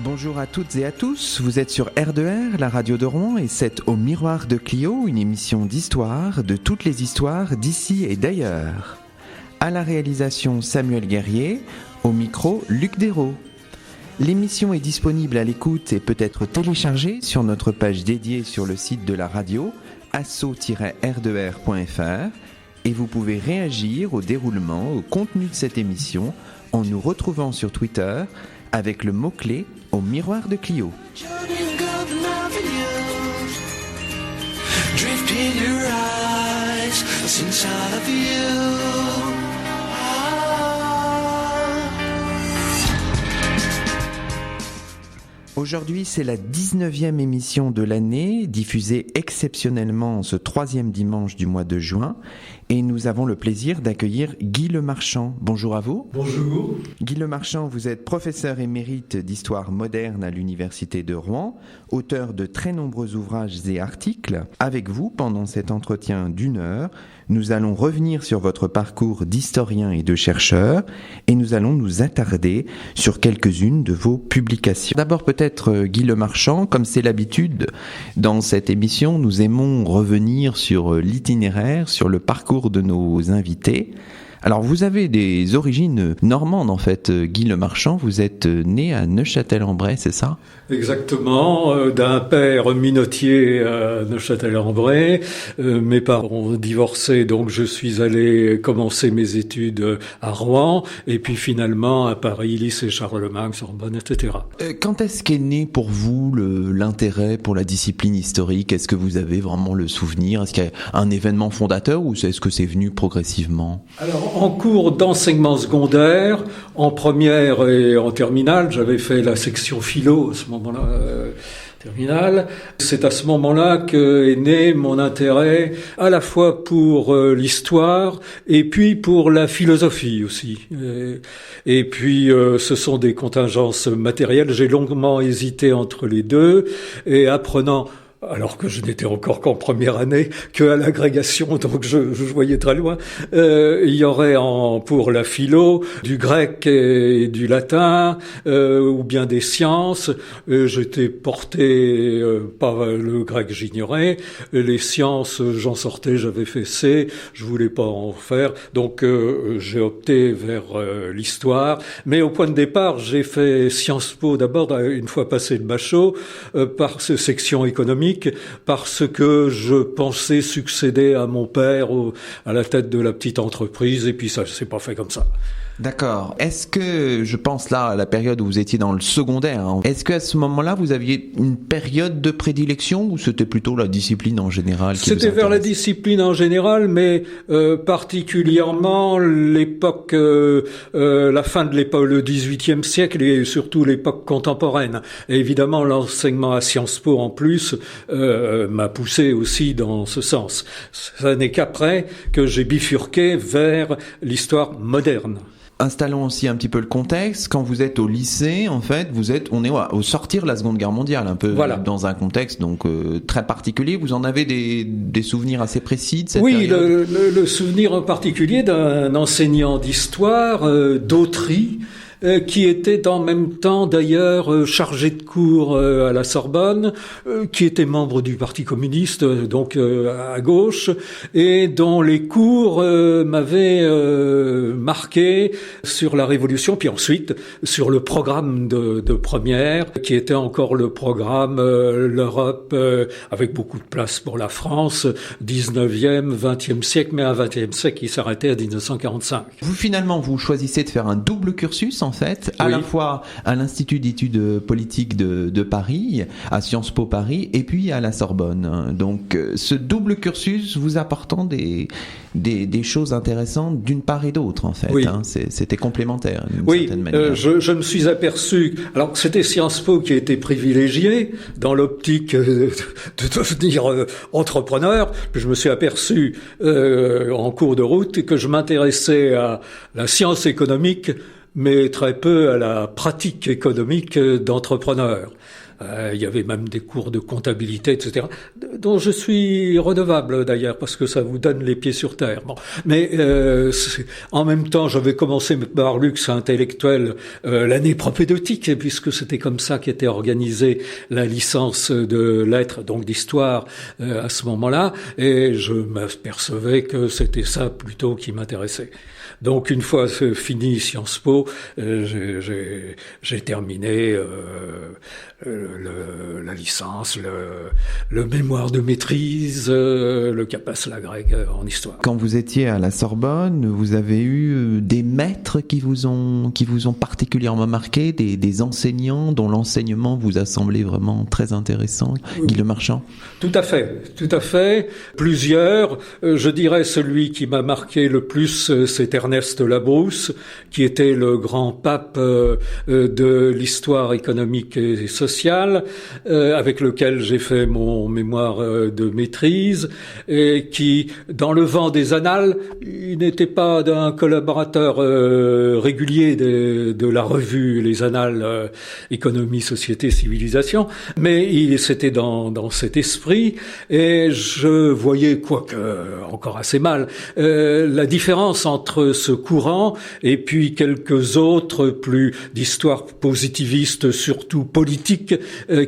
Bonjour à toutes et à tous, vous êtes sur R2R, la radio de Rouen, et c'est Au Miroir de Clio, une émission d'histoire, de toutes les histoires d'ici et d'ailleurs. À la réalisation Samuel Guerrier, au micro Luc Dérault. L'émission est disponible à l'écoute et peut être téléchargée sur notre page dédiée sur le site de la radio, asso-r2r.fr, et vous pouvez réagir au déroulement, au contenu de cette émission en nous retrouvant sur Twitter avec le mot-clé Au Miroir de Clio. Aujourd'hui, c'est la 19e émission de l'année, diffusée exceptionnellement ce 3e dimanche du mois de juin. Et nous avons le plaisir d'accueillir Guy Lemarchand. Bonjour à vous. Bonjour. Guy Lemarchand, vous êtes professeur émérite d'histoire moderne à l'Université de Rouen, auteur de très nombreux ouvrages et articles. Avec vous, pendant cet entretien d'1 heure, nous allons revenir sur votre parcours d'historien et de chercheur et nous allons nous attarder sur quelques-unes de vos publications. D'abord peut-être Guy Lemarchand, comme c'est l'habitude dans cette émission, nous aimons revenir sur l'itinéraire, sur le parcours de nos invités. Alors vous avez des origines normandes en fait, Guy Lemarchand, vous êtes né à Neufchâtel-en-Bray, c'est ça ? Exactement, d'un père minotier à Neufchâtel-en-Bray. Mes parents ont divorcé, donc je suis allé commencer mes études à Rouen, et puis finalement à Paris, lycée Charlemagne, Sorbonne, etc. Quand est-ce qu'est né pour vous l'intérêt pour la discipline historique ? Est-ce que vous avez vraiment le souvenir ? Est-ce qu'il y a un événement fondateur ou est-ce que c'est venu progressivement ? Alors, en cours d'enseignement secondaire, en première et en terminale, j'avais fait la section philo à ce moment-là, terminale. C'est à ce moment-là qu'est né mon intérêt à la fois pour l'histoire et puis pour la philosophie aussi. Et puis, ce sont des contingences matérielles. J'ai longuement hésité entre les deux et apprenant, alors que je n'étais encore qu'en première année, qu'à l'agrégation, donc je voyais très loin. Il y aurait pour la philo du grec et du latin, ou bien des sciences. J'étais porté, pas le grec j'ignorais, les sciences j'en sortais, j'avais fait C, je voulais pas en faire, donc j'ai opté vers l'histoire. Mais au point de départ, j'ai fait Sciences Po d'abord, une fois passé le bachot, par section économique, parce que je pensais succéder à mon père à la tête de la petite entreprise, et puis ça s'est pas fait comme ça. D'accord. Est-ce que, je pense là à la période où vous étiez dans le secondaire, est-ce qu'à ce moment-là vous aviez une période de prédilection ou c'était plutôt la discipline en général qui C'était vers la discipline en général, mais particulièrement l'époque, la fin de l'époque, le XVIIIe siècle et surtout l'époque contemporaine. Et évidemment, l'enseignement à Sciences Po en plus m'a poussé aussi dans ce sens. Ce n'est qu'après que j'ai bifurqué vers l'histoire moderne. Installons aussi un petit peu le contexte. Quand vous êtes au lycée, en fait, on est au sortir de la Seconde Guerre mondiale, un peu voilà. Dans un contexte donc très particulier. Vous en avez des souvenirs assez précis de cette période ? Oui, le souvenir en particulier d'un enseignant d'histoire, d'Autry, qui était en même temps d'ailleurs chargé de cours à la Sorbonne, qui était membre du Parti communiste, donc à gauche, et dont les cours m'avaient marqué sur la Révolution, puis ensuite sur le programme de première, qui était encore le programme l'Europe, avec beaucoup de place pour la France, 19e, 20e siècle, mais un 20e siècle qui s'arrêtait à 1945. Vous choisissez de faire un double cursus, en fait, à la fois à l'Institut d'études politiques de Paris, à Sciences Po Paris, et puis à la Sorbonne. Donc, ce double cursus vous apportant des choses intéressantes d'une part et d'autre, en fait. Oui. C'était complémentaire, d'une certaine manière. Je me suis aperçu... Alors, c'était Sciences Po qui a été privilégié dans l'optique de devenir entrepreneur. Puis je me suis aperçu en cours de route que je m'intéressais à la science économique mais très peu à la pratique économique d'entrepreneur. Il y avait même des cours de comptabilité, etc., dont je suis redevable d'ailleurs, parce que ça vous donne les pieds sur terre. Bon. Mais en même temps, j'avais commencé par luxe intellectuel l'année propédeutique, puisque c'était comme ça qu'était organisée la licence de lettres, donc d'histoire, à ce moment-là, et je m'apercevais que c'était ça plutôt qui m'intéressait. Donc une fois fini Sciences Po, j'ai terminé la licence, le mémoire de maîtrise, le CAPES Lagrègue en histoire. Quand vous étiez à la Sorbonne, vous avez eu des maîtres qui vous ont particulièrement marqué, des enseignants dont l'enseignement vous a semblé vraiment très intéressant, Guy Lemarchand? Tout à fait. Plusieurs. Je dirais celui qui m'a marqué le plus, c'est Ernest Labrousse, qui était le grand pape de l'histoire économique et sociale, avec lequel j'ai fait mon mémoire de maîtrise, et qui, dans le vent des annales, il n'était pas d'un collaborateur régulier de la revue Les Annales Économie, Société, Civilisation, mais c'était dans cet esprit, et je voyais, quoique encore assez mal, la différence entre ce courant et puis quelques autres plus d'histoire positiviste, surtout politique,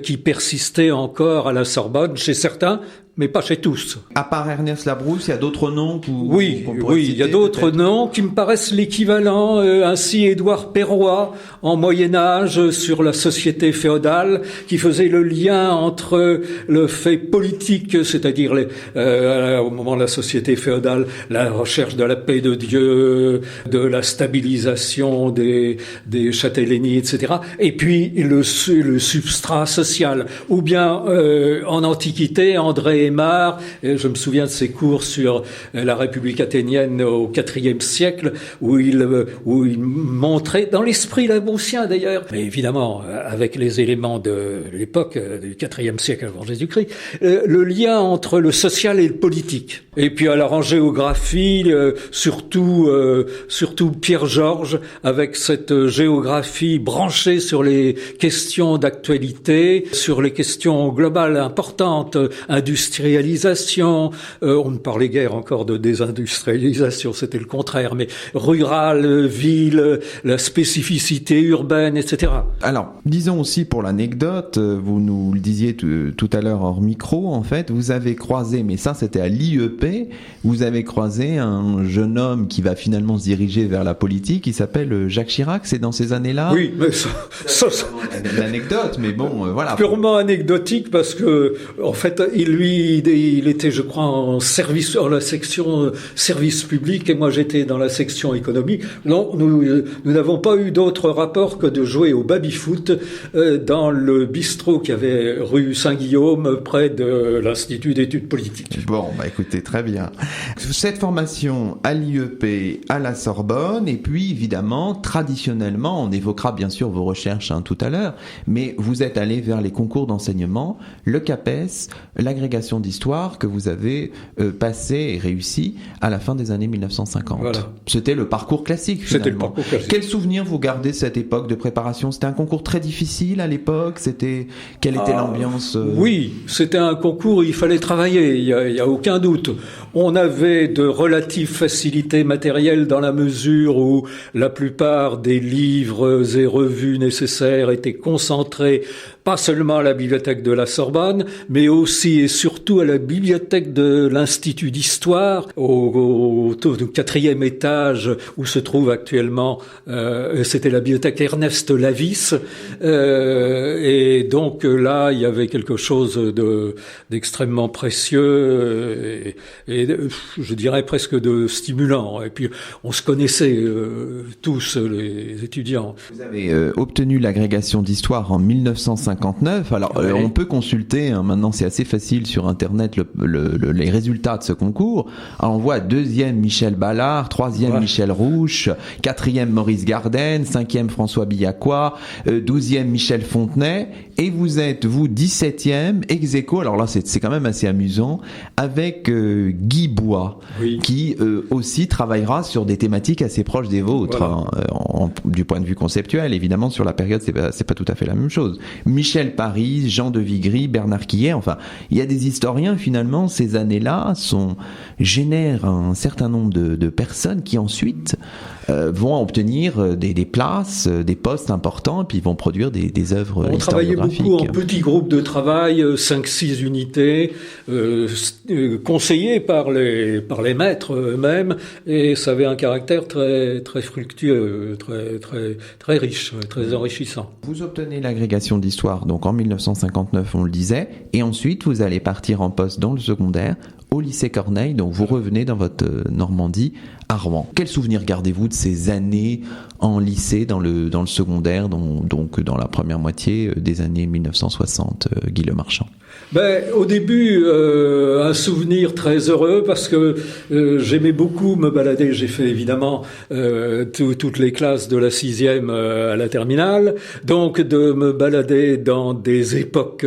qui persistaient encore à la Sorbonne chez certains, mais pas chez tous. À part Ernest Labrousse, il y a d'autres noms Oui, il y a d'autres noms qui me paraissent l'équivalent. Ainsi, Édouard Perroy, en Moyen-Âge, sur la société féodale, qui faisait le lien entre le fait politique, c'est-à-dire au moment de la société féodale, la recherche de la paix de Dieu, de la stabilisation des châtellenies, etc., et puis le substrat social. Ou bien, en Antiquité, André Aymar, je me souviens de ses cours sur la République athénienne au IVe siècle, où il montrait, dans l'esprit labroussien d'ailleurs, mais évidemment avec les éléments de l'époque, du IVe siècle avant Jésus-Christ, le lien entre le social et le politique. Et puis alors en géographie, surtout Pierre Georges, avec cette géographie branchée sur les questions d'actualité, sur les questions globales importantes, industrialisation, on ne parlait guère encore de désindustrialisation, c'était le contraire, mais rural, ville, la spécificité urbaine, etc. Alors, disons aussi pour l'anecdote, vous nous le disiez tout à l'heure hors micro, en fait, vous avez croisé, mais ça c'était à l'IEP, vous avez croisé un jeune homme qui va finalement se diriger vers la politique, qui s'appelle Jacques Chirac, c'est dans ces années-là? Oui, mais ça l'anecdote, mais bon, voilà. Purement anecdotique, parce que, en fait, il était, je crois, en la section service public, et moi j'étais dans la section économie. Non, nous n'avons pas eu d'autre rapport que de jouer au baby-foot dans le bistrot qui avait rue Saint-Guillaume, près de l'Institut d'études politiques. Bon, écoutez, très bien. Cette formation à l'IEP, à la Sorbonne, et puis évidemment, traditionnellement, on évoquera bien sûr vos recherches tout à l'heure, mais vous êtes allé vers les concours d'enseignement, le CAPES, l'agrégation d'histoire que vous avez passé et réussi à la fin des années 1950. Voilà. C'était le parcours classique finalement. C'était le parcours classique. Quel souvenir vous gardez de cette époque de préparation? C'était un concours très difficile à l'époque? Quelle était l'ambiance? Oui, c'était un concours où il fallait travailler, il y a aucun doute. On avait de relatives facilités matérielles dans la mesure où la plupart des livres et revues nécessaires étaient concentrés pas seulement à la bibliothèque de la Sorbonne, mais aussi et surtout à la bibliothèque de l'Institut d'Histoire, au 4e étage où se trouve actuellement, c'était la bibliothèque Ernest Lavis, et donc là, il y avait quelque chose d'extrêmement précieux et je dirais presque de stimulant. Et puis, on se connaissait tous, les étudiants. Vous avez obtenu l'agrégation d'histoire en 1959. Alors, oui. On peut consulter, maintenant c'est assez facile sur Internet, les résultats de ce concours. Alors, on voit 2e Michel Ballard, 3e Michel Rouche, 4e Maurice Garden, 5e François Billacois, 12e Michel Fontenay, et vous êtes, 17e, ex aequo, alors là c'est quand même assez amusant, avec Guy Bois, oui, qui aussi travaillera sur des thématiques assez proches des vôtres, voilà. Du point de vue conceptuel. Évidemment, sur la période, c'est pas tout à fait la même chose. Michel Paris, Jean de Vigry, Bernard Quillet, enfin, il y a des historiens, finalement, ces années-là génèrent un certain nombre de personnes qui ensuite vont obtenir des places, des postes importants, et puis vont produire des œuvres On travaillait historiographiques. beaucoup en petits groupes de travail, 5-6 unités, conseillés par les maîtres eux-mêmes, et ça avait un caractère très, très fructueux, très riche, très enrichissant. Vous obtenez l'agrégation d'histoire donc en 1959, on le disait, et ensuite vous allez partir en poste dans le secondaire au lycée Corneille, donc vous revenez dans votre Normandie à Rouen. Quel souvenir gardez-vous de ces années en lycée, dans le secondaire, donc dans la première moitié des années 1960, Guy Lemarchand? Au début, un souvenir très heureux parce que j'aimais beaucoup me balader. J'ai fait évidemment toutes les classes de la 6e à la terminale, donc de me balader dans des époques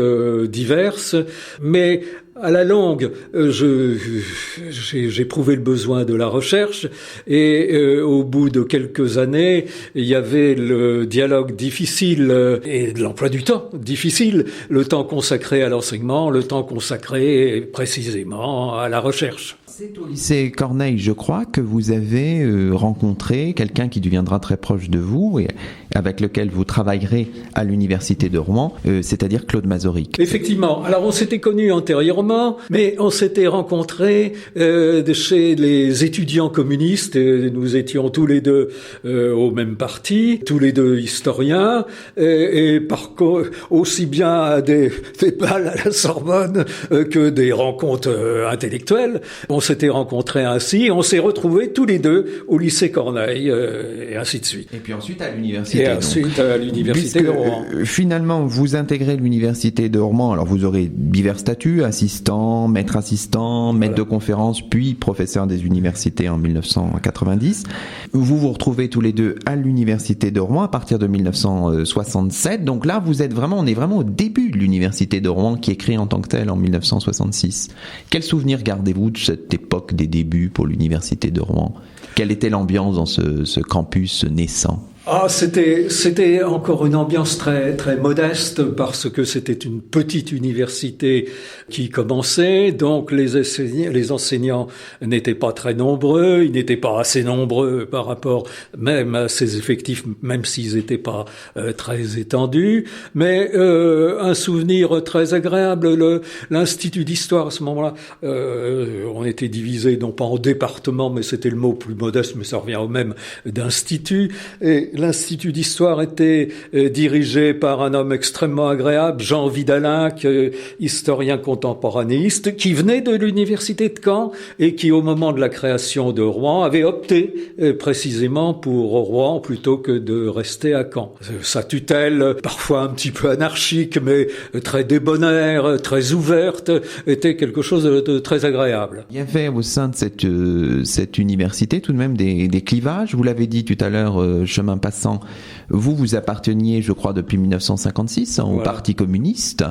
diverses, mais à la longue, j'ai éprouvé le besoin de la recherche et au bout de quelques années, il y avait le dialogue difficile et l'emploi du temps difficile, le temps consacré à l'enseignement, le temps consacré précisément à la recherche. C'est au lycée Corneille, je crois, que vous avez rencontré quelqu'un qui deviendra très proche de vous et avec lequel vous travaillerez à l'université de Rouen, c'est-à-dire Claude Mazoric. Effectivement. Alors on s'était connus antérieurement, mais on s'était rencontrés chez les étudiants communistes. Nous étions tous les deux au même parti, tous les deux historiens, et par contre aussi bien à des balles à la Sorbonne que des rencontres intellectuelles. On s'était rencontrés ainsi, on s'est retrouvés tous les deux au lycée Corneille, et ainsi de suite. Et puis ensuite à l'université. Et ensuite à l'université de Rouen. Finalement, vous intégrez l'université de Rouen, alors vous aurez divers statuts, assistant, maître de conférence, puis professeur des universités en 1990. Vous vous retrouvez tous les deux à l'université de Rouen à partir de 1967. Donc là, on est vraiment au début de l'université de Rouen qui est créée en tant que telle en 1966. Quel souvenir gardez-vous de cette époque des débuts pour l'université de Rouen? Quelle était l'ambiance dans ce campus naissant? C'était encore une ambiance très très modeste parce que c'était une petite université qui commençait, donc les enseignants n'étaient pas très nombreux, ils n'étaient pas assez nombreux par rapport même à ces effectifs, même s'ils n'étaient pas très étendus, mais un souvenir très agréable. L'Institut d'histoire à ce moment-là, on était divisé non pas en départements, mais c'était le mot plus modeste, mais ça revient au même, d'institut. Et l'Institut d'histoire était dirigé par un homme extrêmement agréable, Jean Vidalac, historien contemporanéiste, qui venait de l'université de Caen et qui, au moment de la création de Rouen, avait opté précisément pour Rouen plutôt que de rester à Caen. Sa tutelle, parfois un petit peu anarchique, mais très débonnaire, très ouverte, était quelque chose de très agréable. Il y avait au sein de cette université tout de même des clivages. Vous l'avez dit tout à l'heure, chemin passant, vous apparteniez, je crois, depuis 1956 au Parti communiste.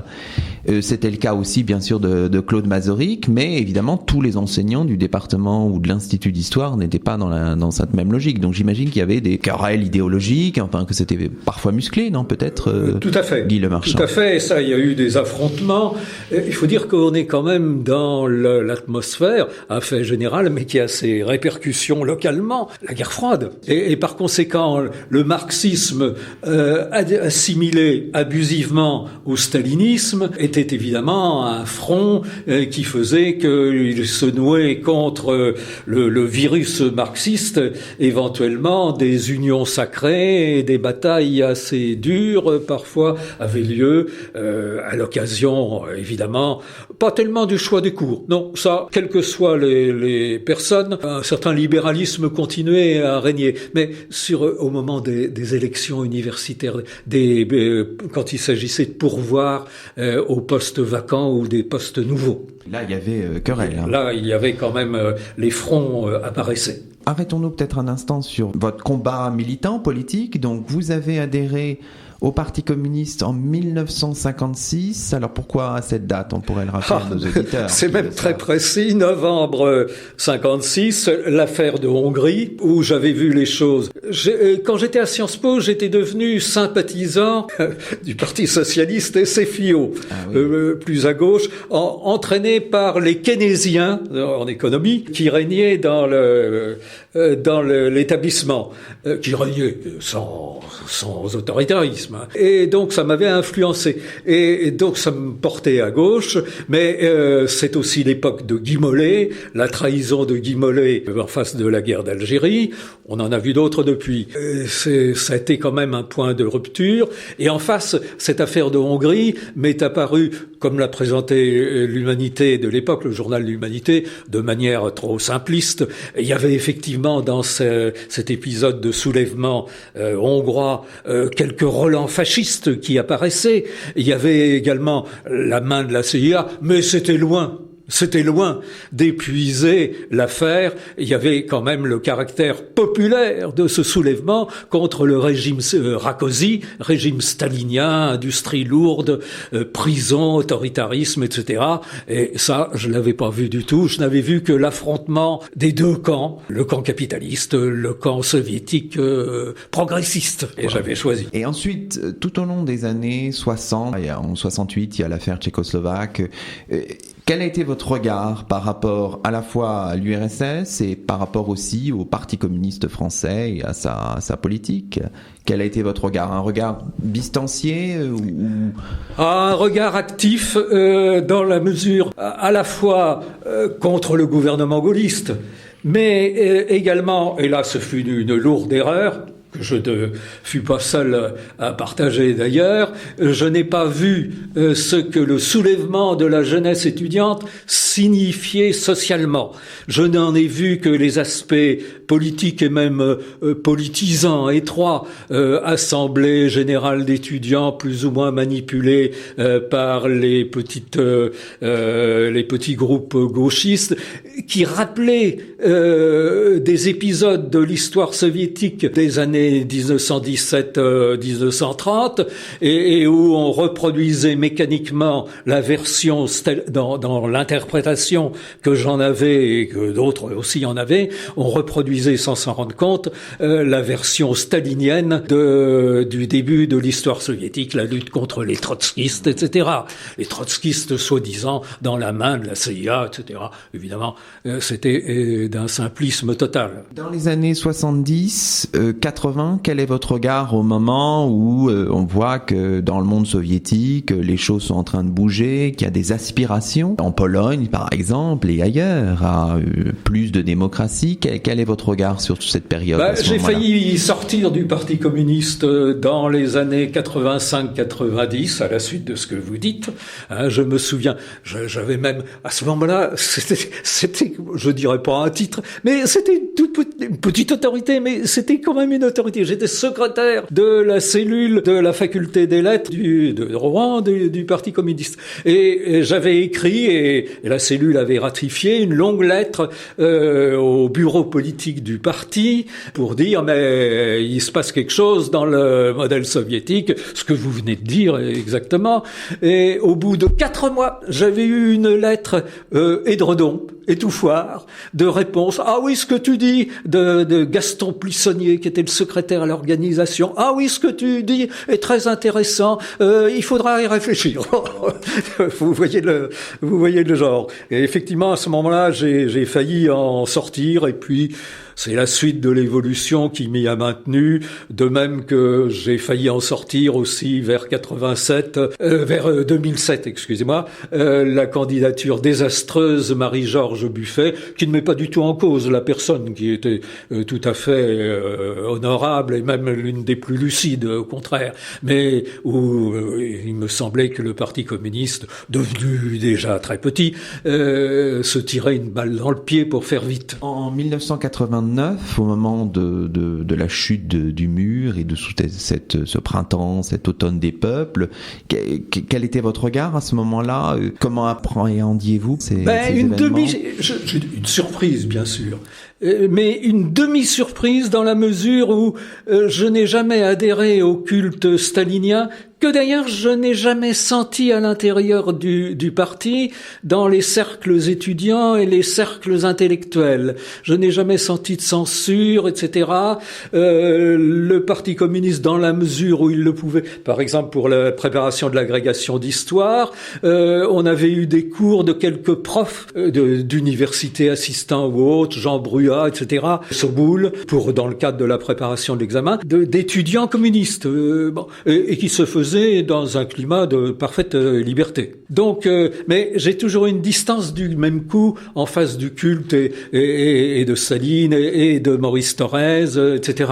C'était le cas aussi, bien sûr, de Claude Mazoric, mais évidemment, tous les enseignants du département ou de l'Institut d'histoire n'étaient pas dans cette même logique. Donc j'imagine qu'il y avait des querelles idéologiques, enfin que c'était parfois musclé, non, peut-être Tout à fait. Guy Lemarchand. Tout à fait, et ça, il y a eu des affrontements. Il faut dire qu'on est quand même dans l'atmosphère, un fait général, mais qui a ses répercussions localement, la guerre froide. Et par conséquent, le marxisme assimilé abusivement au stalinisme était évidemment un front qui faisait qu'il se nouait contre le virus marxiste, éventuellement des unions sacrées et des batailles assez dures parfois avaient lieu à l'occasion, évidemment, pas tellement du choix des cours. Non, ça, quelles que soient les personnes, un certain libéralisme continuait à régner. Mais au moment des élections universitaires, quand il s'agissait de pourvoir aux postes vacants ou des postes nouveaux. Là, il y avait querelle. Là, il y avait quand même les fronts apparaissaient. Arrêtons-nous peut-être un instant sur votre combat militant politique. Donc, vous avez adhéré au Parti communiste en 1956. Alors pourquoi à cette date? On pourrait le rappeler à nos auditeurs. C'est même très précis, novembre 56, l'affaire de Hongrie, où j'avais vu les choses. Quand j'étais à Sciences Po, j'étais devenu sympathisant du Parti socialiste SFIO, plus à gauche, entraîné par les keynésiens en économie qui régnaient dans l'établissement, qui régnaient sans autoritarisme. Et donc ça m'avait influencé. Et donc ça me portait à gauche, mais c'est aussi l'époque de Guy Mollet, la trahison de Guy Mollet en face de la guerre d'Algérie. On en a vu d'autres depuis. Ça a été quand même un point de rupture. Et en face, cette affaire de Hongrie m'est apparue, comme l'a présenté l'Humanité de l'époque, le journal de l'Humanité, de manière trop simpliste. Il y avait effectivement dans cet épisode de soulèvement hongrois quelques relents fascistes qui apparaissaient. Il y avait également la main de la CIA, mais c'était loin d'épuiser l'affaire. Il y avait quand même le caractère populaire de ce soulèvement contre le régime Rákosi, régime stalinien, industrie lourde, prison, autoritarisme, etc. Et ça, je l'avais pas vu du tout. Je n'avais vu que l'affrontement des deux camps, le camp capitaliste, le camp soviétique progressiste. Et j'avais choisi. Et ensuite, tout au long des années 60, en 68, il y a l'affaire tchécoslovaque. Quel a été votre regard par rapport à la fois à l'URSS et par rapport aussi au Parti communiste français et à sa politique? Quel a été votre regard? Un regard distancié ou... Un regard actif dans la mesure à la fois contre le gouvernement gaulliste, mais également, et là ce fut une lourde erreur, que je ne fus pas seul à partager d'ailleurs, je n'ai pas vu ce que le soulèvement de la jeunesse étudiante signifiait socialement. Je n'en ai vu que les aspects politiques et même politisants, étroits, assemblée générale d'étudiants plus ou moins manipulés par les petits groupes gauchistes, qui rappelaient des épisodes de l'histoire soviétique des années 1917-1930 et où on reproduisait mécaniquement la version dans l'interprétation que j'en avais et que d'autres aussi en avaient, on reproduisait sans s'en rendre compte la version stalinienne du début de l'histoire soviétique, la lutte contre les trotskistes, etc. Les trotskistes soi-disant dans la main de la CIA, etc. Évidemment, c'était d'un simplisme total. Dans les années 70, 80, quel est votre regard au moment où on voit que dans le monde soviétique, les choses sont en train de bouger, qu'il y a des aspirations, en Pologne par exemple et ailleurs, à plus de démocratie? Quel est votre regard sur cette période? J'ai failli sortir du Parti communiste dans les années 85-90, à la suite de ce que vous dites. Je me souviens, j'avais même, à ce moment-là, c'était, je dirais pas un titre, mais c'était une petite autorité, mais c'était quand même une autorité. J'étais secrétaire de la cellule de la faculté des lettres de Rouen du Parti communiste. Et j'avais écrit, et la cellule avait ratifié, une longue lettre au bureau politique du parti pour dire mais il se passe quelque chose dans le modèle soviétique, ce que vous venez de dire exactement. Et au bout de 4 mois, j'avais eu une lettre édredon, étouffoir, de réponse. Ah oui, ce que tu dis de Gaston Plissonnier, qui était le secrétaire à l'organisation. Ah oui, ce que tu dis est très intéressant. Il faudra y réfléchir. Vous voyez le genre. Et effectivement, à ce moment-là, j'ai failli en sortir. Et puis, c'est la suite de l'évolution qui m'y a maintenu, de même que j'ai failli en sortir aussi vers 2007, excusez-moi, la candidature désastreuse Marie-Georges Buffet, qui ne met pas du tout en cause la personne, qui était tout à fait honorable et même l'une des plus lucides, au contraire, mais où il me semblait que le Parti communiste, devenu déjà très petit, se tirait une balle dans le pied pour faire vite. En 1989, au moment de la chute du mur et de ce printemps, cet automne des peuples, quel était votre regard à ce moment-là? Comment appréhendiez-vous ces événements? Une surprise, bien sûr. mais une demi-surprise dans la mesure où je n'ai jamais adhéré au culte stalinien, que d'ailleurs je n'ai jamais senti à l'intérieur du parti, dans les cercles étudiants et les cercles intellectuels. Je n'ai jamais senti de censure, etc. Le Parti communiste, dans la mesure où il le pouvait, par exemple pour la préparation de l'agrégation d'histoire, on avait eu des cours de quelques profs d'université assistants ou autres, Jean Bruyat, etc., Soboul, dans le cadre de la préparation de l'examen, d'étudiants communistes, et qui se faisaient dans un climat de parfaite liberté. Donc, mais j'ai toujours une distance du même coup en face du culte et de Staline et de Maurice Thorez, etc.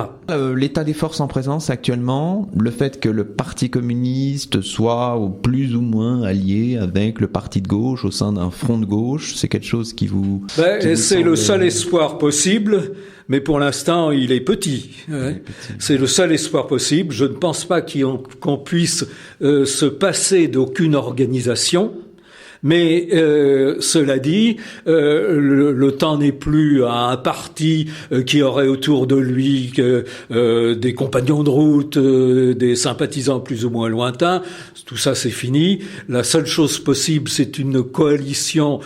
L'état des forces en présence actuellement, le fait que le Parti communiste soit au plus ou moins allié avec le parti de gauche au sein d'un front de gauche, c'est quelque chose qui vous... c'est le seul espoir possible. Mais pour l'instant, il est petit. C'est le seul espoir possible. Je ne pense pas qu'on puisse se passer d'aucune organisation. Mais cela dit, le temps n'est plus à un parti qui aurait autour de lui des compagnons de route, des sympathisants plus ou moins lointains. Tout ça, c'est fini. La seule chose possible, c'est une coalition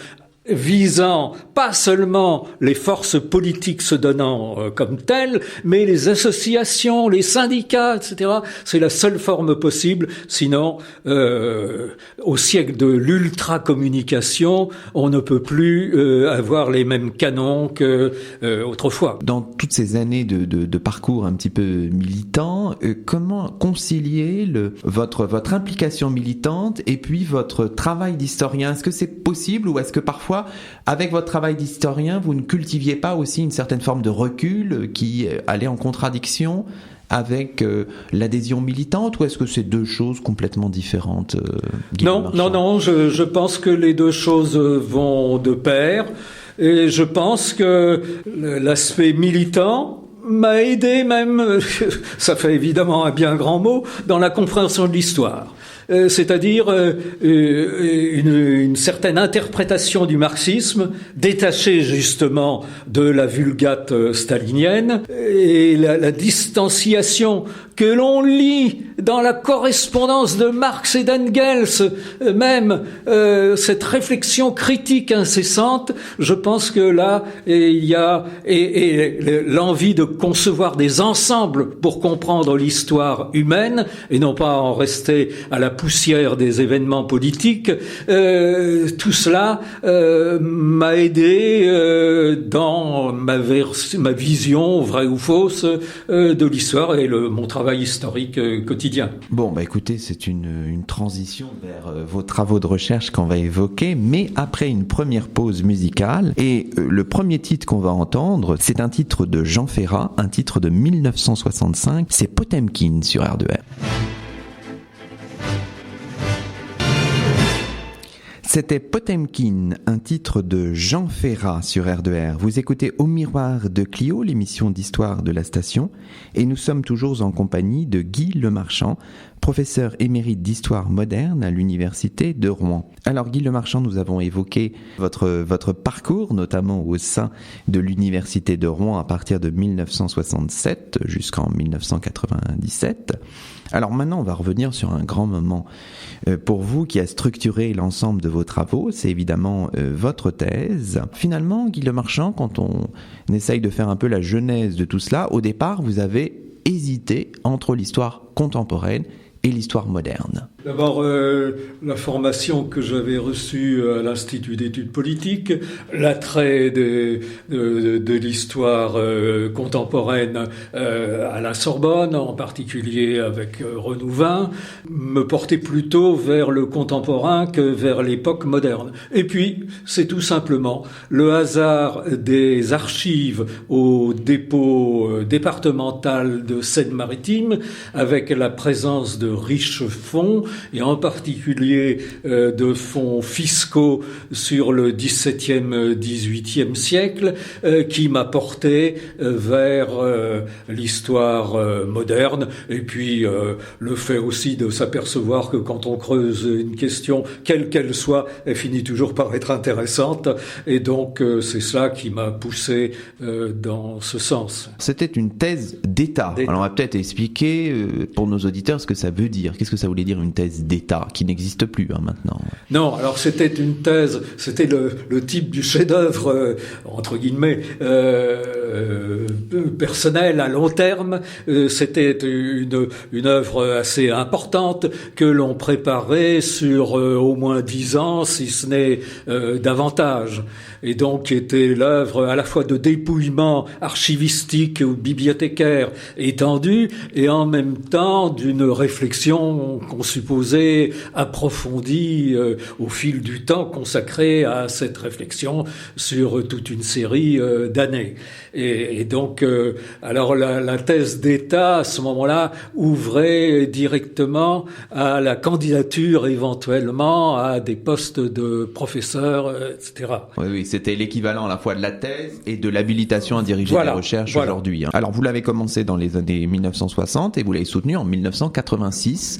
visant pas seulement les forces politiques se donnant comme telles, mais les associations, les syndicats, etc. C'est la seule forme possible. Sinon, au siècle de l'ultra-communication, on ne peut plus avoir les mêmes canons que autrefois. Dans toutes ces années de parcours un petit peu militant, comment concilier votre implication militante et puis votre travail d'historien? Est-ce que c'est possible ou est-ce que parfois, avec votre travail d'historien, vous ne cultiviez pas aussi une certaine forme de recul qui allait en contradiction avec l'adhésion militante, ou est-ce que c'est deux choses complètement différentes? Non, je pense que les deux choses vont de pair, et je pense que l'aspect militant m'a aidé même, ça fait évidemment un bien grand mot, dans la compréhension de l'histoire. C'est-à-dire une certaine interprétation du marxisme détachée justement de la vulgate stalinienne, et la distanciation que l'on lit dans la correspondance de Marx et d'Engels, même cette réflexion critique incessante. Je pense que là il y a l'envie de concevoir des ensembles pour comprendre l'histoire humaine et non pas en rester à la poussière des événements politiques. Tout cela m'a aidé dans ma vision, vraie ou fausse, de l'histoire et mon travail historique quotidien. Bon, écoutez, c'est une transition vers vos travaux de recherche qu'on va évoquer, mais après une première pause musicale. Et le premier titre qu'on va entendre, c'est un titre de Jean Ferrat, un titre de 1965, c'est Potemkin sur R2R. C'était Potemkin, un titre de Jean Ferrat sur R2R. Vous écoutez Au Miroir de Clio, l'émission d'histoire de la station, et nous sommes toujours en compagnie de Guy Lemarchand, professeur émérite d'histoire moderne à l'université de Rouen. Alors Guy Lemarchand, nous avons évoqué votre parcours, notamment au sein de l'université de Rouen à partir de 1967 jusqu'en 1997. Alors maintenant, on va revenir sur un grand moment pour vous qui a structuré l'ensemble de vos travaux, c'est évidemment votre thèse. Finalement, Guy Lemarchand, quand on essaye de faire un peu la genèse de tout cela, au départ, vous avez hésité entre l'histoire contemporaine et l'histoire moderne. D'abord, la formation que j'avais reçue à l'Institut d'études politiques, l'attrait de l'histoire contemporaine à la Sorbonne, en particulier avec Renouvin, me portait plutôt vers le contemporain que vers l'époque moderne. Et puis, c'est tout simplement le hasard des archives au dépôt départemental de Seine-Maritime, avec la présence de riches fonds et en particulier de fonds fiscaux sur le XVIIe, XVIIIe siècle, qui m'a porté vers l'histoire moderne, et puis le fait aussi de s'apercevoir que quand on creuse une question, quelle qu'elle soit, elle finit toujours par être intéressante, et donc c'est cela qui m'a poussé dans ce sens. C'était une thèse d'État. Alors on va peut-être expliquer pour nos auditeurs ce que ça veut dire. Qu'est-ce que ça voulait dire une thèse d'État, qui n'existe plus maintenant? Non, alors c'était une thèse, c'était le type du chef-d'œuvre, entre guillemets, personnel à long terme. C'était une œuvre assez importante que l'on préparait sur au moins 10 ans, si ce n'est davantage. Et donc était l'œuvre à la fois de dépouillement archivistique ou bibliothécaire étendu, et en même temps d'une réflexion qu'on supposait approfondie au fil du temps, consacrée à cette réflexion sur toute une série d'années. Et donc, alors la thèse d'État, à ce moment-là, ouvrait directement à la candidature éventuellement à des postes de professeur, etc. Oui, c'était l'équivalent à la fois de la thèse et de l'habilitation à diriger des recherches aujourd'hui. Alors, vous l'avez commencé dans les années 1960 et vous l'avez soutenu en 1986.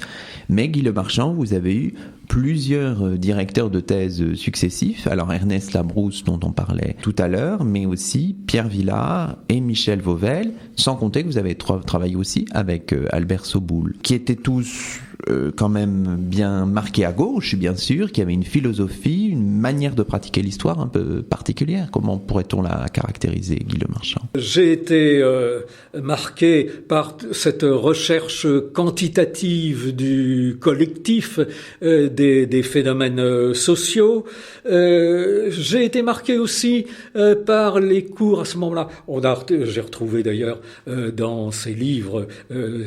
Mais Guy Lemarchand, vous avez eu plusieurs directeurs de thèse successifs. Alors Ernest Labrousse, dont on parlait tout à l'heure, mais aussi Pierre Villard et Michel Vauvel, sans compter que vous avez travaillé aussi avec Albert Soboul, qui étaient tous quand même bien marqués à gauche, bien sûr, qui avaient une philosophie, une manière de pratiquer l'histoire un peu particulière. Comment pourrait-on la caractériser, Guy Lemarchand? J'ai été marqué par cette recherche quantitative du collectif des phénomènes sociaux. J'ai été marqué aussi par les cours à ce moment-là. J'ai retrouvé d'ailleurs dans ces livres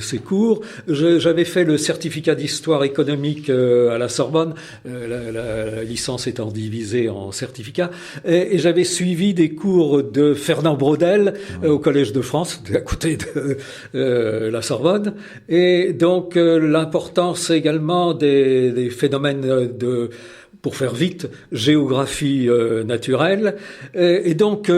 ces cours. J'avais fait le certificat d'histoire économique à la Sorbonne, la licence étant divisée en certificats, et j'avais suivi des cours de Fernand Braudel au Collège de France, à côté de la Sorbonne, et donc l'importance également des phénomènes pour faire vite, géographie naturelle. Et donc,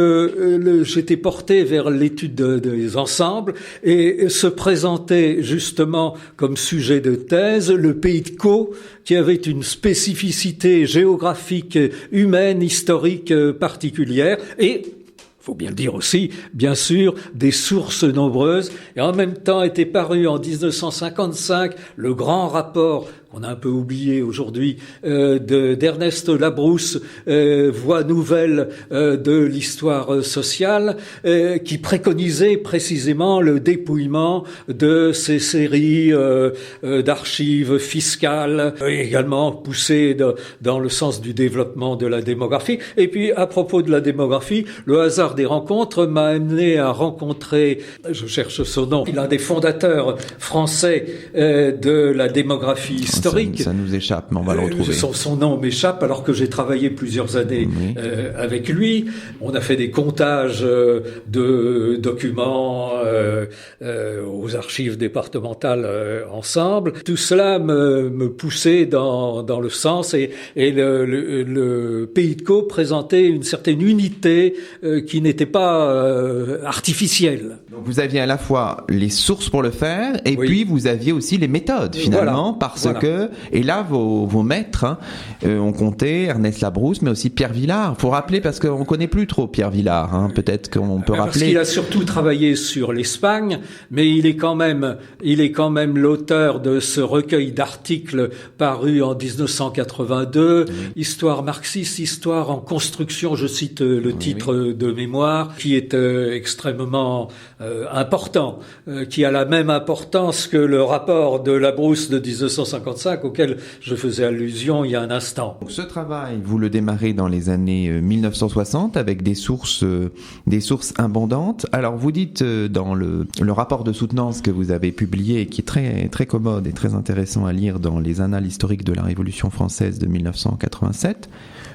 j'étais porté vers l'étude des ensembles et se présentait justement comme sujet de thèse le Pays de Caux, qui avait une spécificité géographique, humaine, historique particulière, et faut bien le dire aussi, bien sûr, des sources nombreuses. Et en même temps était paru en 1955 le grand rapport qu'on a un peu oublié aujourd'hui, d'Ernest Labrousse, Voix nouvelle de l'histoire sociale, qui préconisait précisément le dépouillement de ces séries d'archives fiscales, également poussées dans le sens du développement de la démographie. Et puis, à propos de la démographie, le hasard des rencontres m'a amené à rencontrer, je cherche son nom, l'un des fondateurs français de la démographie historique. Ça nous échappe, mais on va le retrouver. Son nom m'échappe, alors que j'ai travaillé plusieurs années avec lui. On a fait des comptages de documents aux archives départementales ensemble. Tout cela me poussait dans le sens, et le Pays de Caux présentait une certaine unité qui n'était pas artificielle. Donc vous aviez à la fois les sources pour le faire, et puis vous aviez aussi les méthodes, finalement, parce que, et là, vos maîtres ont compté Ernest Labrousse, mais aussi Pierre Villard. Faut rappeler, parce qu'on connaît plus trop Pierre Villard, peut-être qu'on peut rappeler. Parce qu'il a surtout travaillé sur l'Espagne, mais il est quand même l'auteur de ce recueil d'articles paru en 1982, Histoire marxiste, histoire en construction, je cite le titre de mémoire, qui est extrêmement important, qui a la même importance que le rapport de Labrousse de 1955 auquel je faisais allusion il y a un instant. Donc, ce travail, vous le démarrez dans les années 1960 avec des sources abondantes. Alors vous dites dans le rapport de soutenance que vous avez publié, qui est très, très commode et très intéressant à lire dans les Annales historiques de la Révolution française de 1987,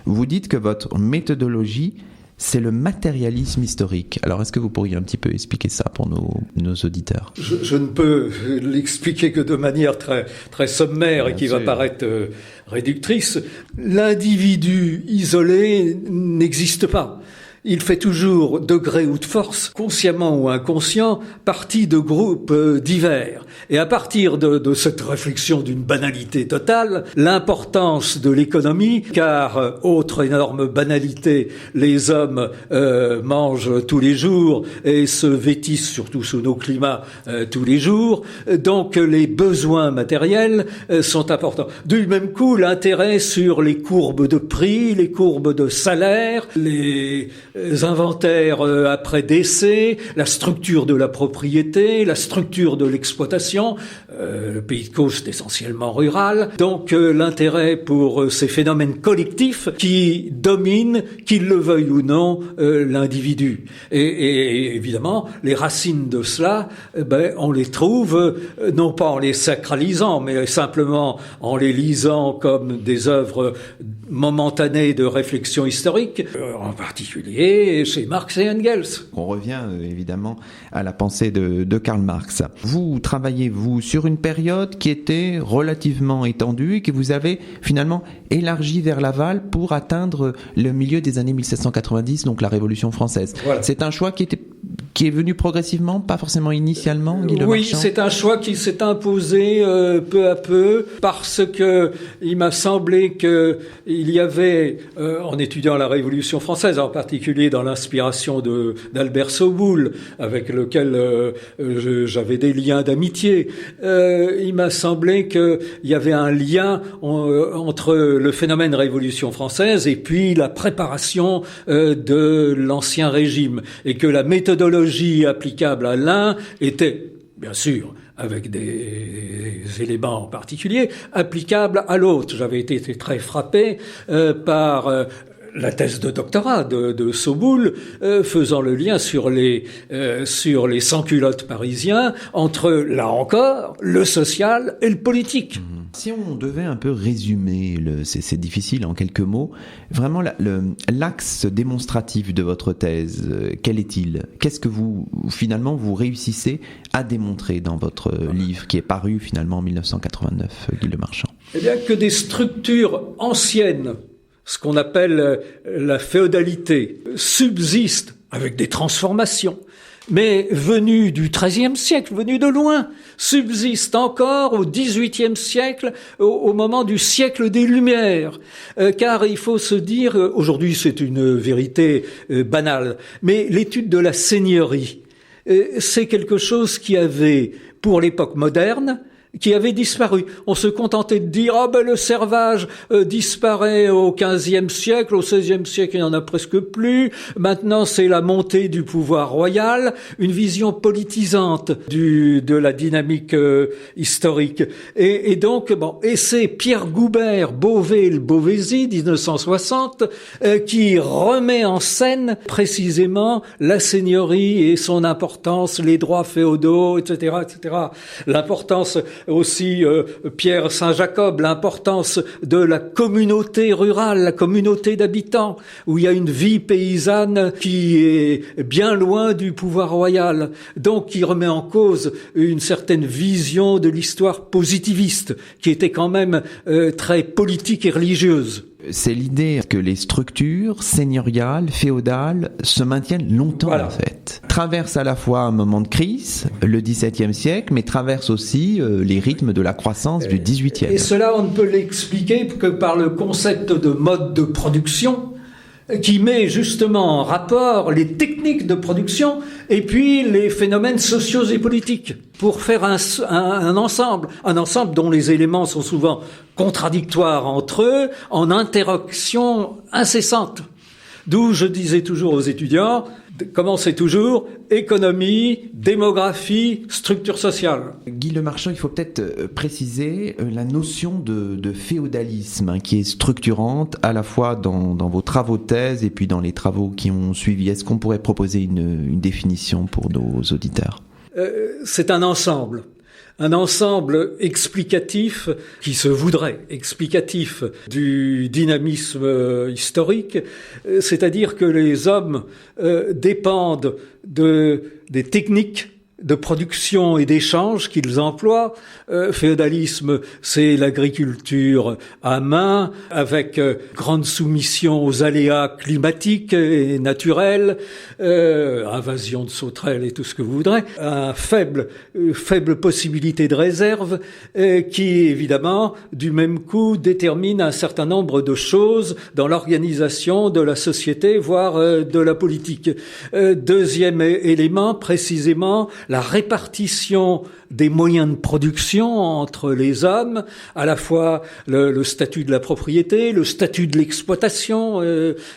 vous dites que votre méthodologie c'est le matérialisme historique. Alors, est-ce que vous pourriez un petit peu expliquer ça pour nos auditeurs ? Je ne peux l'expliquer que de manière très, très sommaire et qui va paraître réductrice. L'individu isolé n'existe pas. Il fait toujours, de gré ou de force, consciemment ou inconscient, partie de groupes divers. Et à partir de cette réflexion d'une banalité totale, l'importance de l'économie, car autre énorme banalité, les hommes mangent tous les jours et se vêtissent, surtout sous nos climats, tous les jours. Donc les besoins matériels sont importants. Du même coup, l'intérêt sur les courbes de prix, les courbes de salaire, les inventaires après décès, la structure de la propriété, la structure de l'exploitation, le pays de Caux est essentiellement rural, donc l'intérêt pour ces phénomènes collectifs qui dominent, qu'ils le veuillent ou non, l'individu. Et évidemment, les racines de cela, on les trouve non pas en les sacralisant, mais simplement en les lisant comme des œuvres momentanées de réflexion historique, en particulier chez Marx et Engels. On revient évidemment à la pensée de Karl Marx. Vous travaillez, vous, sur une période qui était relativement étendue et que vous avez finalement élargie vers l'aval pour atteindre le milieu des années 1790, donc la Révolution française. Voilà. C'est un choix qui est venu progressivement, pas forcément initialement, Guy Lemarchand ? Oui, c'est un choix qui s'est imposé peu à peu parce que il m'a semblé que il y avait, en étudiant la Révolution française, en particulier dans l'inspiration d'Albert Soboul, avec lequel j'avais des liens d'amitié, il m'a semblé qu'il y avait un lien entre le phénomène Révolution française et puis la préparation de l'Ancien Régime, et que la méthodologie applicable à l'un était, bien sûr, avec des éléments particuliers, applicable à l'autre. J'avais été très frappé par la thèse de doctorat de Soboul, faisant le lien sur les sans-culottes parisiens entre, là encore, le social et le politique. Si on devait un peu résumer, c'est difficile en quelques mots, vraiment l'axe démonstratif de votre thèse, quel est-il ? Qu'est-ce que vous réussissez à démontrer dans votre livre qui est paru finalement en 1989, Guy Lemarchand ? Eh bien, que des structures anciennes, ce qu'on appelle la féodalité, subsistent avec des transformations, mais venues du XIIIe siècle, venues de loin, subsistent encore au XVIIIe siècle, au moment du siècle des Lumières. Car il faut se dire, aujourd'hui c'est une vérité banale, mais l'étude de la seigneurie, c'est quelque chose qui avait, pour l'époque moderne, qui avait disparu. On se contentait de dire le servage disparaît au XVe siècle, au XVIe siècle il n'y en a presque plus. Maintenant c'est la montée du pouvoir royal, une vision politisante de la dynamique historique. Et donc et c'est Pierre Goubert, Beauvais-Beauvaisis 1960 qui remet en scène précisément la seigneurie et son importance, les droits féodaux, etc., etc. L'importance aussi Pierre Saint-Jacob, l'importance de la communauté rurale, la communauté d'habitants, où il y a une vie paysanne qui est bien loin du pouvoir royal, donc qui remet en cause une certaine vision de l'histoire positiviste, qui était quand même très politique et religieuse. C'est l'idée que les structures seigneuriales, féodales, se maintiennent longtemps, voilà. En fait. Traversent à la fois un moment de crise, le XVIIe siècle, mais traversent aussi les rythmes de la croissance du XVIIIe. Et cela, on ne peut l'expliquer que par le concept de mode de production, qui met justement en rapport les techniques de production et puis les phénomènes sociaux et politiques pour faire un ensemble dont les éléments sont souvent contradictoires entre eux, en interaction incessante. D'où je disais toujours aux étudiants, commencez toujours économie, démographie, structure sociale. Guy Lemarchand, il faut peut-être préciser la notion de féodalisme qui est structurante à la fois dans vos travaux de thèse et puis dans les travaux qui ont suivi. Est-ce qu'on pourrait proposer une définition pour nos auditeurs ? C'est un ensemble. un ensemble explicatif qui se voudrait explicatif du dynamisme historique, c'est-à-dire que les hommes dépendent des techniques de production et d'échange qu'ils emploient. Féodalisme, c'est l'agriculture à main, avec grande soumission aux aléas climatiques et naturels, invasion de sauterelles et tout ce que vous voudrez, faible possibilité de réserve, qui évidemment, du même coup, détermine un certain nombre de choses dans l'organisation de la société, voire de la politique. Deuxième élément, précisément, la répartition des moyens de production entre les hommes, à la fois le statut de la propriété, le statut de l'exploitation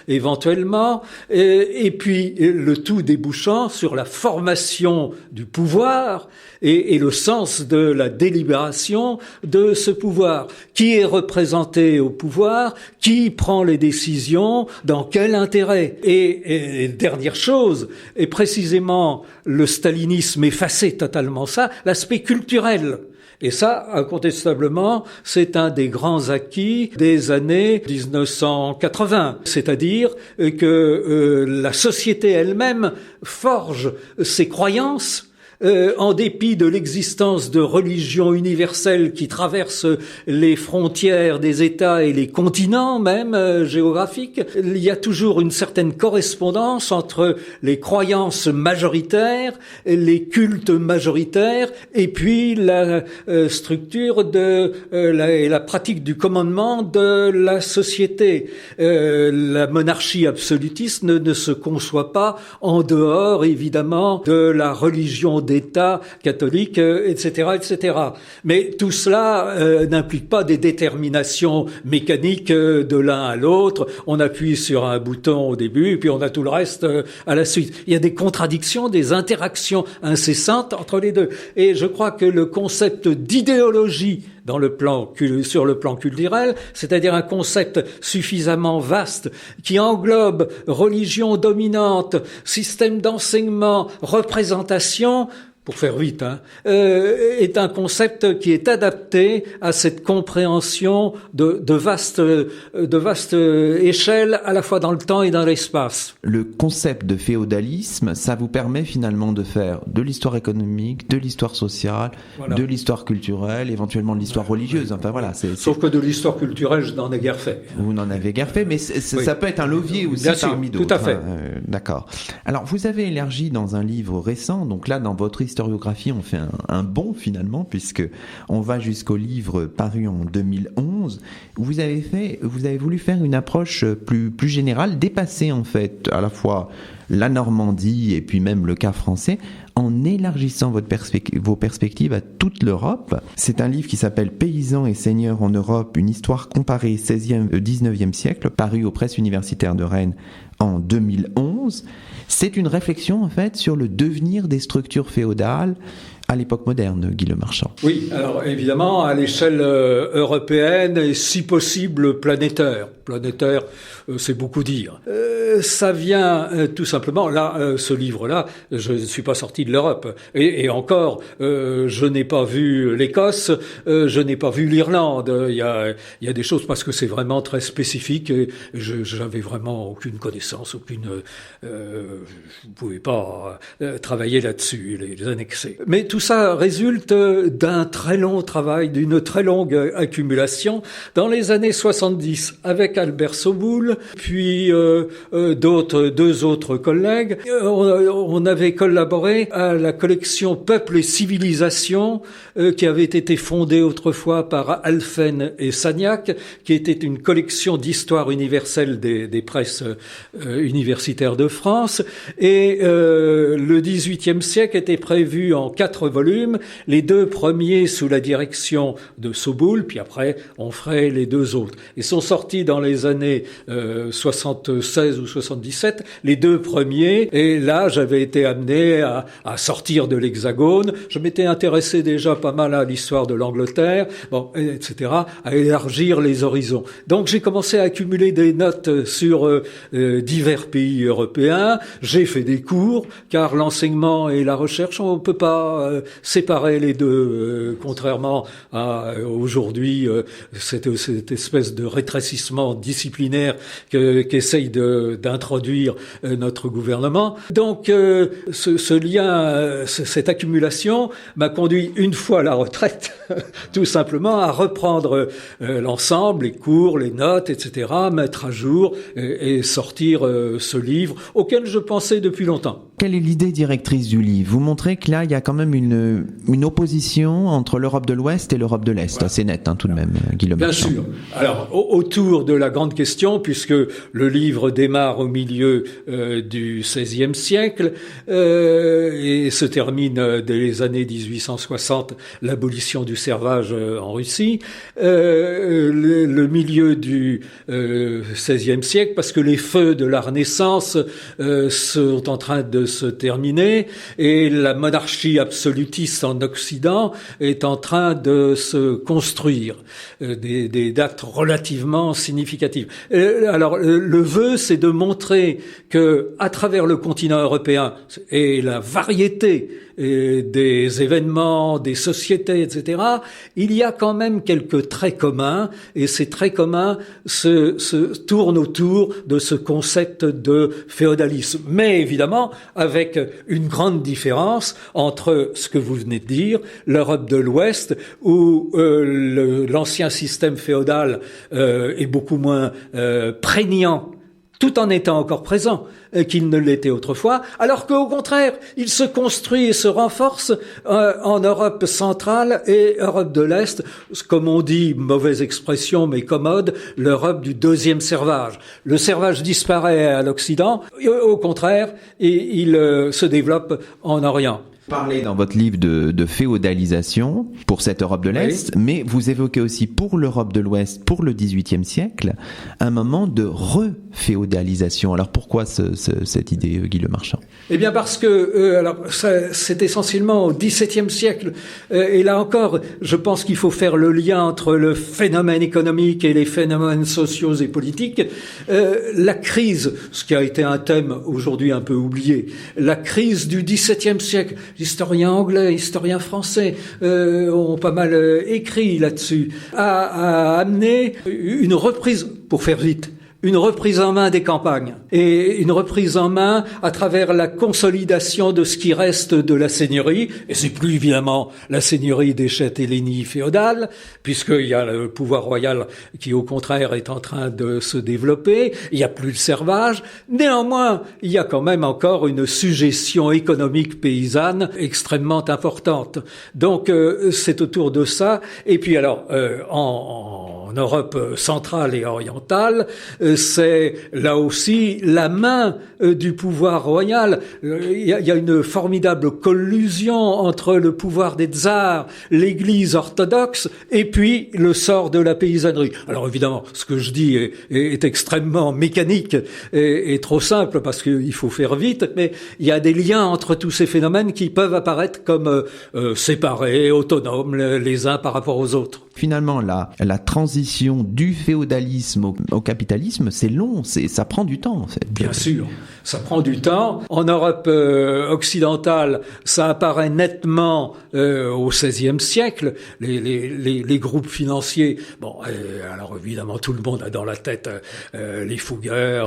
éventuellement, et puis le tout débouchant sur la formation du pouvoir et le sens de la délibération de ce pouvoir. Qui est représenté au pouvoir? Qui prend les décisions? Dans quel intérêt? Et dernière chose, et précisément le stalinisme effaçait totalement ça, l'aspect culturel. Et ça, incontestablement, c'est un des grands acquis des années 1980. C'est-à-dire que la société elle-même forge ses croyances en dépit de l'existence de religions universelles qui traversent les frontières des États et les continents même géographiques, il y a toujours une certaine correspondance entre les croyances majoritaires, les cultes majoritaires, et puis la structure et la pratique du commandement de la société. La monarchie absolutiste ne se conçoit pas en dehors, évidemment, de la religion d'État catholique, etc., etc. Mais tout cela n'implique pas des déterminations mécaniques de l'un à l'autre. On appuie sur un bouton au début, et puis on a tout le reste à la suite. Il y a des contradictions, des interactions incessantes entre les deux. Et je crois que le concept d'idéologie sur le plan culturel, c'est-à-dire un concept suffisamment vaste qui englobe religion dominante, système d'enseignement, représentation, pour faire vite, est un concept qui est adapté à cette compréhension de vaste échelle, à la fois dans le temps et dans l'espace. Le concept de féodalisme, ça vous permet finalement de faire de l'histoire économique, de l'histoire sociale, voilà, de l'histoire culturelle, éventuellement de l'histoire religieuse. Enfin voilà. Sauf que de l'histoire culturelle, je n'en ai guère fait. Vous n'en avez guère fait, mais ça peut être un levier aussi parmi d'autres. Tout à fait. D'accord. Alors, vous avez élargi dans un livre récent, donc là, dans votre historiographie, on fait un bond finalement, puisque on va jusqu'au livre paru en 2011. Vous avez voulu faire une approche plus générale, dépasser en fait à la fois la Normandie et puis même le cas français, en élargissant vos perspectives à toute l'Europe. C'est un livre qui s'appelle Paysans et seigneurs en Europe, une histoire comparée 16e, 19e siècle, paru aux presses universitaires de Rennes en 2011. C'est une réflexion en fait sur le devenir des structures féodales à l'époque moderne, Guy Lemarchand. Oui, alors évidemment à l'échelle européenne et si possible planétaire. Planétaire, c'est beaucoup dire. Ça vient tout simplement, là, ce livre-là, je ne suis pas sorti de l'Europe. Et encore, je n'ai pas vu l'Écosse, je n'ai pas vu l'Irlande. Il y a des choses parce que c'est vraiment très spécifique et j'avais vraiment aucune connaissance, je ne pouvais pas travailler là-dessus, les annexer. Mais tout ça résulte d'un très long travail, d'une très longue accumulation dans les années 70 avec Albert Soboul, puis deux autres collègues. On avait collaboré à la collection Peuple et Civilisation qui avait été fondée autrefois par Alphen et Sagnac, qui était une collection d'histoire universelle des presses universitaires de France. Et le XVIIIe siècle était prévu en 4 volumes, les 2 premiers sous la direction de Soboul, puis après on ferait les 2 autres. Ils sont sortis dans les années 76 ou 77, les 2 premiers, et là j'avais été amené à sortir de l'Hexagone. Je m'étais intéressé déjà pas mal à l'histoire de l'Angleterre, etc., à élargir les horizons. Donc j'ai commencé à accumuler des notes sur divers pays européens. J'ai fait des cours, car l'enseignement et la recherche, on ne peut pas séparer les deux, contrairement à aujourd'hui cette espèce de rétrécissement disciplinaire qu'essaye d'introduire notre gouvernement. Donc ce lien, cette accumulation m'a conduit une fois à la retraite, tout simplement à reprendre l'ensemble, les cours, les notes, etc., mettre à jour et sortir ce livre auquel je pensais depuis longtemps. Quelle est l'idée directrice du livre? Vous montrez que là, il y a quand même une opposition entre l'Europe de l'Ouest et l'Europe de l'Est. Voilà. Assez net, tout de même, Guy Le Marchand. Bien sûr. Alors, autour de la grande question, puisque le livre démarre au milieu du XVIe siècle et se termine dès les années 1860, l'abolition du servage en Russie, le milieu du XVIe siècle, parce que les feux de la Renaissance sont en train de se terminer et la monarchie absolutiste en Occident est en train de se construire, des dates relativement significatives. Alors le vœu, c'est de montrer que à travers le continent européen et la variété des événements, des sociétés, etc., il y a quand même quelques traits communs, et ces traits communs se tournent autour de ce concept de féodalisme. Mais évidemment, avec une grande différence entre ce que vous venez de dire, l'Europe de l'Ouest, où l'ancien système féodal est beaucoup moins prégnant, tout en étant encore présent, qu'il ne l'était autrefois, alors qu'au contraire, il se construit et se renforce en Europe centrale et Europe de l'Est, comme on dit, mauvaise expression mais commode, l'Europe du deuxième servage. Le servage disparaît à l'Occident, et au contraire, il se développe en Orient. Vous parlez dans votre livre de féodalisation pour cette Europe de l'Est, oui. Mais vous évoquez aussi pour l'Europe de l'Ouest, pour le XVIIIe siècle, un moment de reféodalisation. Alors pourquoi cette idée, Guy Le Marchand? Eh bien parce que c'est essentiellement au XVIIe siècle. Et là encore, je pense qu'il faut faire le lien entre le phénomène économique et les phénomènes sociaux et politiques. La crise, ce qui a été un thème aujourd'hui un peu oublié, la crise du XVIIe siècle. Historiens anglais, historiens français ont pas mal écrit là-dessus, a amené une reprise, pour faire vite, une reprise en main des campagnes et une reprise en main à travers la consolidation de ce qui reste de la seigneurie, et c'est plus évidemment la seigneurie des châtellenies féodales, puisqu'il y a le pouvoir royal qui au contraire est en train de se développer, il n'y a plus le servage, néanmoins il y a quand même encore une sujétion économique paysanne extrêmement importante. Donc c'est autour de ça, et puis alors en Europe centrale et orientale, c'est là aussi la main du pouvoir royal. Il y a une formidable collusion entre le pouvoir des tsars, l'Église orthodoxe, et puis le sort de la paysannerie. Alors évidemment, ce que je dis est extrêmement mécanique et trop simple parce qu'il faut faire vite, mais il y a des liens entre tous ces phénomènes qui peuvent apparaître comme séparés, autonomes les uns par rapport aux autres. Finalement, la transition du féodalisme au capitalisme, c'est long, ça prend du temps en fait. Bien sûr, ça prend du temps. En Europe occidentale, ça apparaît nettement au XVIe siècle. Les groupes financiers, bon, alors évidemment tout le monde a dans la tête les Fugger,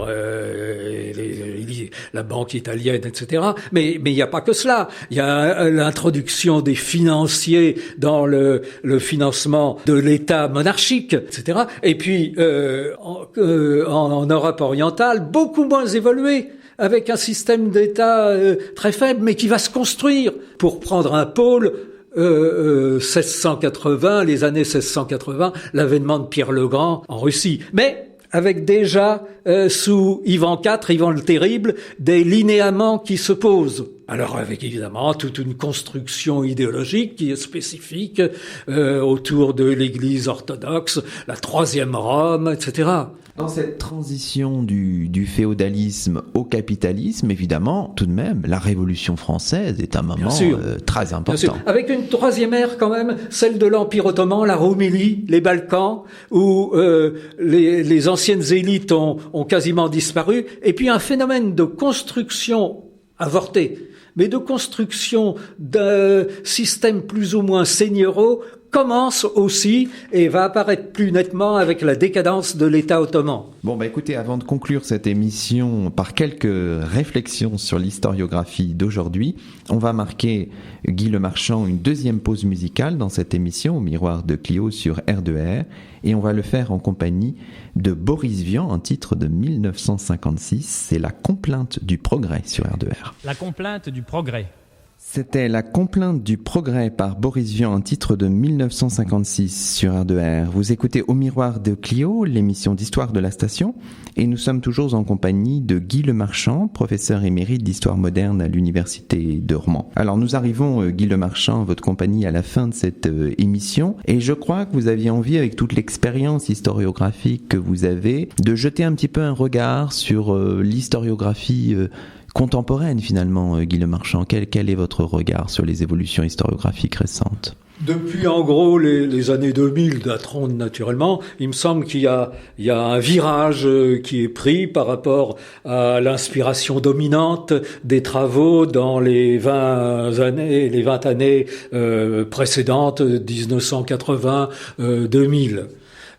la banque italienne, etc. Mais il n'y a pas que cela. Il y a l'introduction des financiers dans le financement de l'État monarchique, etc. Et puis en Europe orientale, beaucoup moins évolué, avec un système d'État très faible, mais qui va se construire. Pour prendre un pôle, 1680, les années 1680, l'avènement de Pierre le Grand en Russie. Mais avec déjà, sous Ivan IV, Ivan le Terrible, des linéaments qui se posent. Alors avec évidemment toute une construction idéologique qui est spécifique autour de l'Église orthodoxe, la Troisième Rome, etc. Dans cette transition du féodalisme au capitalisme, évidemment, tout de même, la Révolution française est un moment très important. Avec une troisième ère quand même, celle de l'Empire ottoman, la Roumélie, les Balkans, où les anciennes élites ont quasiment disparu, et puis un phénomène de construction avorté, mais de construction d'un système plus ou moins seigneuraux commence aussi et va apparaître plus nettement avec la décadence de l'État ottoman. Bon, écoutez, avant de conclure cette émission par quelques réflexions sur l'historiographie d'aujourd'hui, on va marquer, Guy Lemarchand, une deuxième pause musicale dans cette émission au Miroir de Clio sur R2R, et on va le faire en compagnie de Boris Vian, un titre de 1956, c'est La complainte du progrès sur R2R. La complainte du progrès. C'était La complainte du progrès par Boris Vian, un titre de 1956 sur R2R. Vous écoutez Au Miroir de Clio, l'émission d'histoire de la station, et nous sommes toujours en compagnie de Guy Lemarchand, professeur émérite d'histoire moderne à l'université de Rouen. Alors nous arrivons, Guy Lemarchand, votre compagnie, à la fin de cette émission, et je crois que vous aviez envie, avec toute l'expérience historiographique que vous avez, de jeter un petit peu un regard sur l'historiographie contemporaine finalement, Guy Lemarchand. Quel est votre regard sur les évolutions historiographiques récentes ? Depuis en gros les années 2000 dateront naturellement, il me semble qu'il y a un virage qui est pris par rapport à l'inspiration dominante des travaux dans les 20 années précédentes, 1980-2000.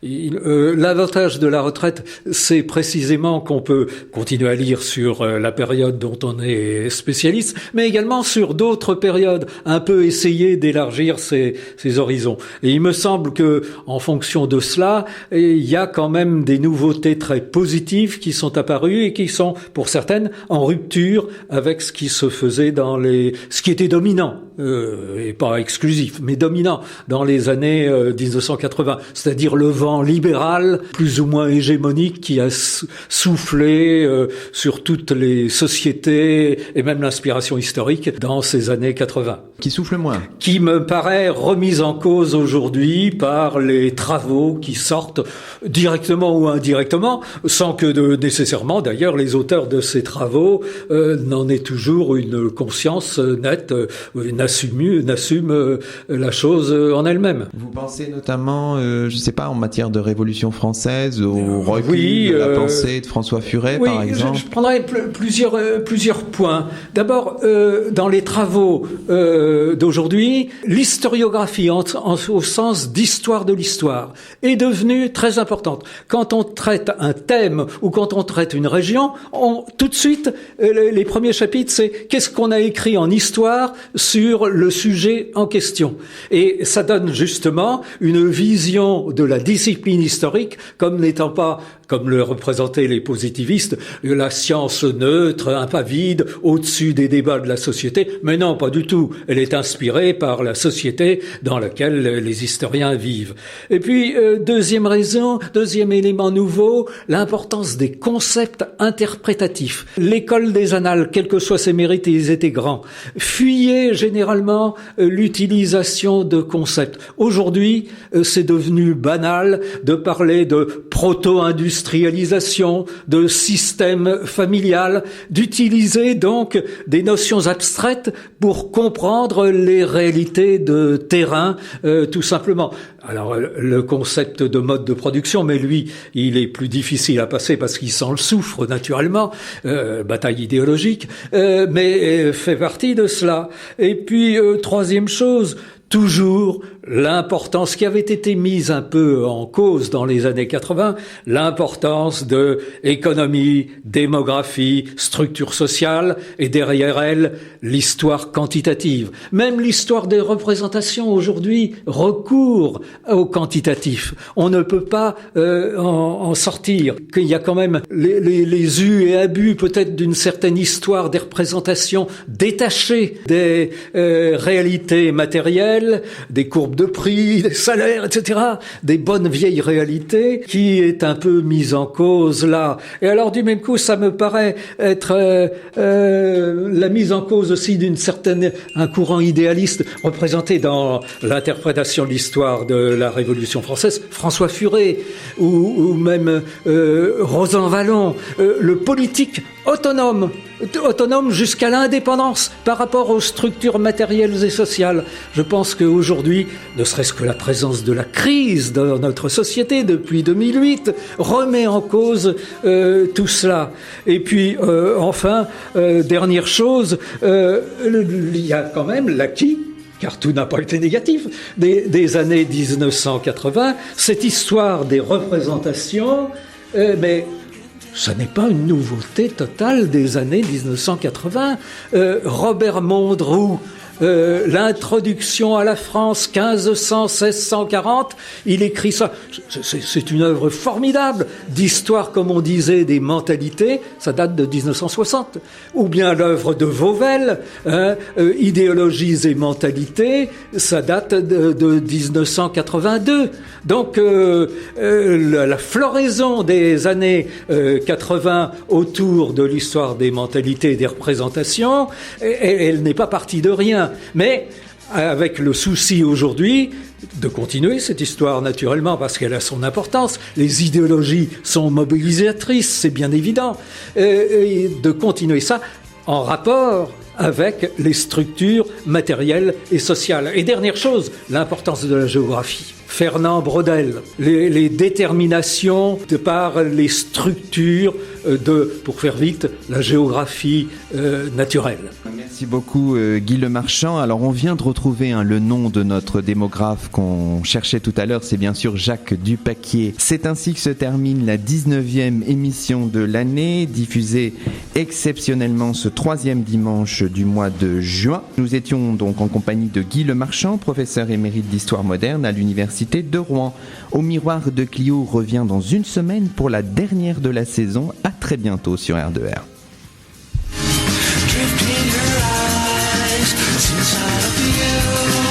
L'avantage de la retraite, c'est précisément qu'on peut continuer à lire sur la période dont on est spécialiste, mais également sur d'autres périodes, un peu essayer d'élargir ses horizons. Et il me semble que, en fonction de cela, il y a quand même des nouveautés très positives qui sont apparues et qui sont, pour certaines, en rupture avec ce qui se faisait ce qui était dominant, et pas exclusif, mais dominant dans les années 1980, c'est-à-dire le vent libéral, plus ou moins hégémonique, qui a soufflé sur toutes les sociétés et même l'inspiration historique dans ces années 80. Qui souffle moins. Qui me paraît remise en cause aujourd'hui par les travaux qui sortent directement ou indirectement, sans que nécessairement d'ailleurs les auteurs de ces travaux n'en aient toujours une conscience nette, n'assument la chose en elle-même. Vous pensez notamment, je sais pas, en matière de Révolution française, au recul de la pensée de François Furet, par exemple? Je prendrai plusieurs points. D'abord, dans les travaux d'aujourd'hui, l'historiographie au sens d'histoire de l'histoire est devenue très importante. Quand on traite un thème ou quand on traite une région, tout de suite, les premiers chapitres, c'est qu'est-ce qu'on a écrit en histoire sur le sujet en question. Et ça donne justement une vision de la discipline historique comme n'étant pas, comme le représentaient les positivistes, la science neutre, impavide, au-dessus des débats de la société. Mais non, pas du tout. Elle est inspirée par la société dans laquelle les historiens vivent. Et puis, deuxième élément nouveau, l'importance des concepts interprétatifs. L'école des annales, quels que soient ses mérites, ils étaient grands, fuyait généralement l'utilisation de concepts. Aujourd'hui, c'est devenu banal de parler de proto-industrialisation, de système familial, d'utiliser donc des notions abstraites pour comprendre les réalités de terrain, tout simplement. Alors, le concept de mode de production, mais lui, il est plus difficile à passer parce qu'il s'en souffre naturellement, bataille idéologique, mais fait partie de cela. Et puis, troisième chose, toujours l'importance qui avait été mise un peu en cause dans les années 80, l'importance de économie, démographie, structure sociale et derrière elle, l'histoire quantitative. Même l'histoire des représentations aujourd'hui recourt au quantitatif. On ne peut pas en sortir. Qu'il y a quand même les us et abus peut-être d'une certaine histoire des représentations détachées des réalités matérielles, des courbes de prix, des salaires, etc., des bonnes vieilles réalités qui est un peu mise en cause là. Et alors du même coup, ça me paraît être la mise en cause aussi un courant idéaliste représenté dans l'interprétation de l'histoire de la Révolution française, François Furet ou même Rosan Vallon. Le politique autonome jusqu'à l'indépendance par rapport aux structures matérielles et sociales. Je pense qu'aujourd'hui, ne serait-ce que la présence de la crise dans notre société depuis 2008 remet en cause tout cela. Et puis, enfin, dernière chose, il y a quand même l'acquis, car tout n'a pas été négatif, des années 1980, cette histoire des représentations, mais ce n'est pas une nouveauté totale des années 1980. Robert Mondroux, l'introduction à la France 1500-1640, il écrit ça. C'est une œuvre formidable d'histoire, comme on disait, des mentalités. Ça date de 1960. Ou bien l'œuvre de Vauvel, idéologies et mentalités, ça date de 1982. Donc la floraison des années 80 autour de l'histoire des mentalités et des représentations, elle n'est pas partie de rien. Mais avec le souci aujourd'hui de continuer cette histoire naturellement parce qu'elle a son importance, les idéologies sont mobilisatrices, c'est bien évident, et de continuer ça en rapport avec les structures matérielles et sociales. Et dernière chose, l'importance de la géographie. Fernand Braudel, les déterminations de par les structures pour faire vite, la géographie naturelle. Merci beaucoup Guy Lemarchand. Alors on vient de retrouver le nom de notre démographe qu'on cherchait tout à l'heure, c'est bien sûr Jacques Dupaquier. C'est ainsi que se termine la 19e émission de l'année, diffusée exceptionnellement ce 3e dimanche du mois de juin. Nous étions donc en compagnie de Guy Lemarchand, professeur émérite d'histoire moderne à l'université de Rouen. Au miroir de Clio revient dans une semaine pour la dernière de la saison. À très bientôt sur R2R. Drifting her eyes inside of you.